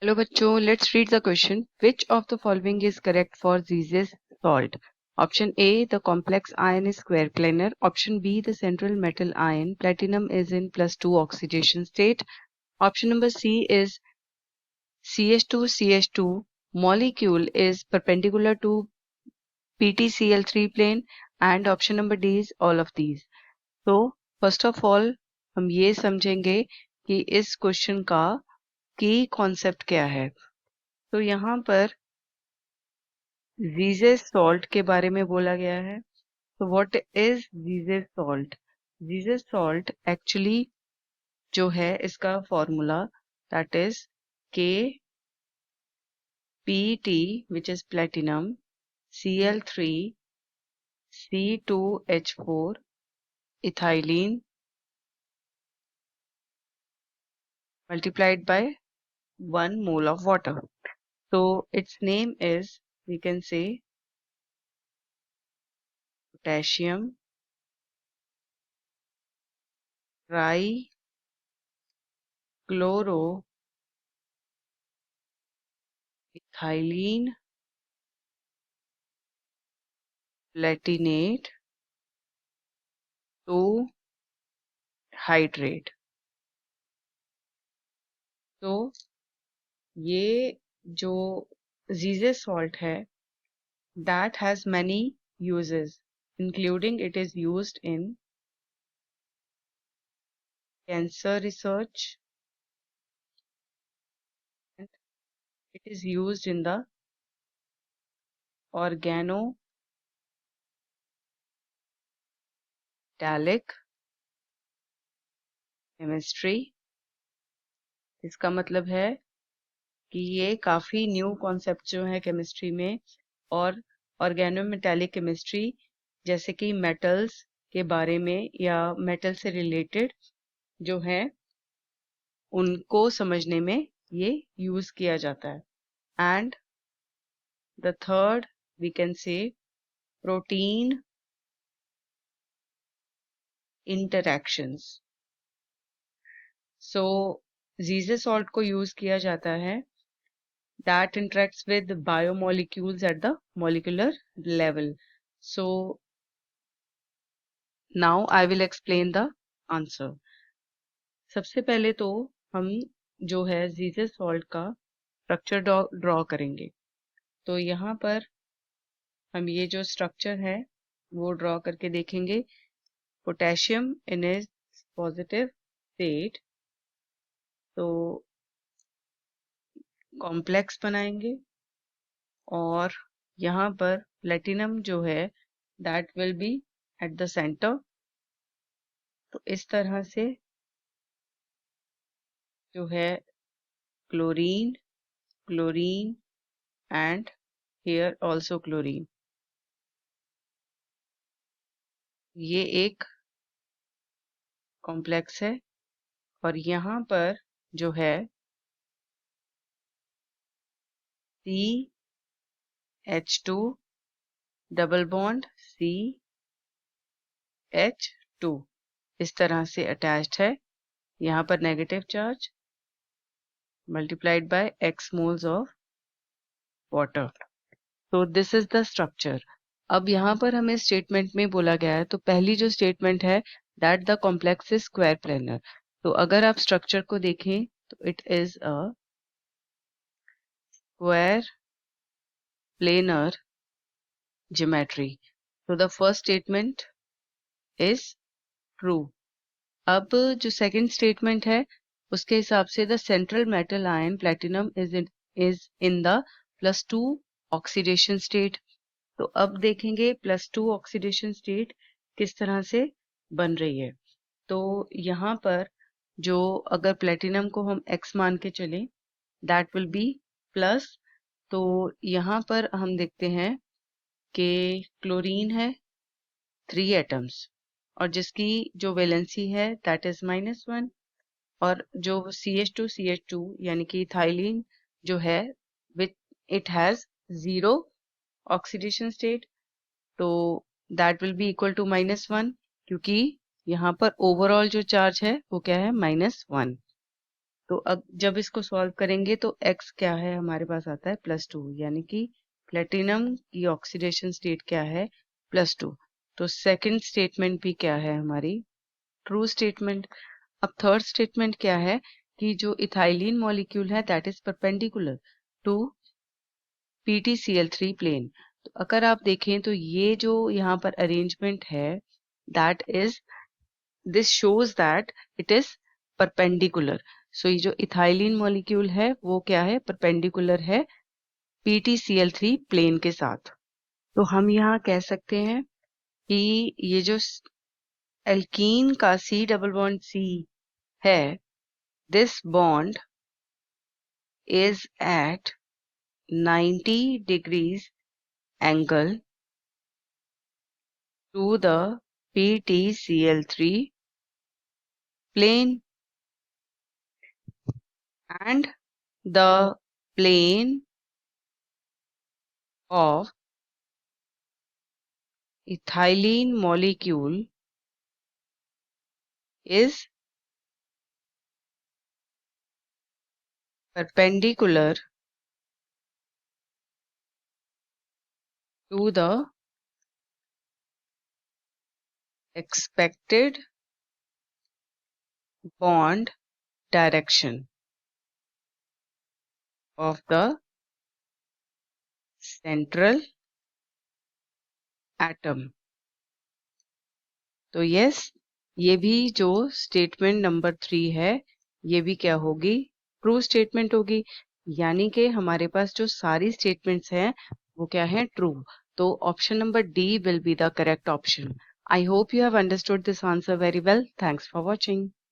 Hello बच्चों, let's read the question. Which of the following is correct for Zeise's salt? Option A, the complex ion is square planar. Option B, the central metal ion platinum is in +2 oxidation state. Option number C is CH2CH2 molecule is perpendicular to PtCl3 plane. And option number D is all of these. तो first of all हम ये समझेंगे कि इस question का की concept क्या है. तो यहाँ पर जीजेस सॉल्ट के बारे में बोला गया है. तो what is Zeise's salt? Zeise's salt actually जो है इसका formula that is KPT which is platinum Cl3C2H4 ethylene multiplied by 1 mole of water. So its name is, we can say, potassium trichloroethylene platinate 2 hydrate. तो ये जो जीजेस salt है that has many uses, including it is used in cancer research and it is used in the organometallic chemistry. इसका मतलब है कि ये काफी न्यू कॉन्सेप्ट जो है केमिस्ट्री में, और ऑर्गेनोमेटालिक केमिस्ट्री जैसे कि मेटल्स के बारे में या मेटल से रिलेटेड जो है उनको समझने में ये यूज किया जाता है. And the third we can say protein interactions. So Zeise salt को यूज किया जाता है that interacts with biomolecules at the molecular level. So now I will explain the answer. सबसे पहले तो हम जो है जीजे सॉल्ट का स्ट्रक्चर ड्रॉ करेंगे. तो यहाँ पर हम ये जो स्ट्रक्चर है वो ड्रॉ करके देखेंगे. Potassium in is positive state, तो कॉम्प्लेक्स बनाएंगे. और यहाँ पर प्लेटिनम जो है that will B at the centre. तो इस तरह से जो है chlorine, chlorine and here also chlorine, ये एक कॉम्प्लेक्स है. और यहाँ पर जो है CH2 डबल बॉन्ड CH2 इस तरह से अटैच्ड है. यहाँ पर negative charge multiplied by x moles of water. तो दिस इज द स्ट्रक्चर. अब यहाँ पर हमें स्टेटमेंट में बोला गया है, तो पहली जो स्टेटमेंट है that the complex is square planar. तो अगर आप स्ट्रक्चर को देखें तो it is a square planar geometry. तो the first statement is true. अब जो सेकंड स्टेटमेंट है उसके हिसाब से the central metal ion platinum is in the +2 oxidation state. तो अब देखेंगे +2 ऑक्सीडेशन स्टेट किस तरह से बन रही है. तो यहाँ पर जो अगर प्लेटिनम को हम x मान के चलें दैट विल बी प्लस. तो यहाँ पर हम देखते हैं कि क्लोरीन है 3 एटम्स और जिसकी जो वैलेंसी है दैट इज -1. और जो CH2CH2 यानी कि इथाइलिन जो है with it has 0 oxidation state. तो that will be equal to -1 क्योंकि यहाँ पर ओवरऑल जो चार्ज है वो क्या है -1. तो अब जब इसको सॉल्व करेंगे तो x क्या है हमारे पास आता है +2, यानी कि प्लेटिनम की ऑक्सीडेशन स्टेट क्या है +2। तो सेकंड स्टेटमेंट भी क्या है हमारी ट्रू स्टेटमेंट। अब थर्ड स्टेटमेंट क्या है कि जो इथाइलिन मॉलिक्यूल है that is perpendicular to PtCl3 plane. तो अगर आप देखें तो ये जो यहाँ पर अरेंजमेंट है that is this shows that it is perpendicular. So ये जो इथाइलिन मॉलिक्यूल है वो क्या है परपेंडिकुलर है PtCl3 प्लेन के साथ। तो हम यहाँ कह सकते हैं कि ये जो एल्कीन का C डबल बॉन्ड C है this bond is at 90 degrees angle to the PtCl3 plane and the plane of ethylene molecule is perpendicular to the expected bond direction of the central atom। तो yes ये भी जो statement number 3 है ये भी क्या होगी ट्रू स्टेटमेंट होगी, यानी कि हमारे पास जो सारी स्टेटमेंट्स हैं वो क्या है ट्रू। तो option number D will be the correct option. I hope you have understood this answer very well. Thanks for watching.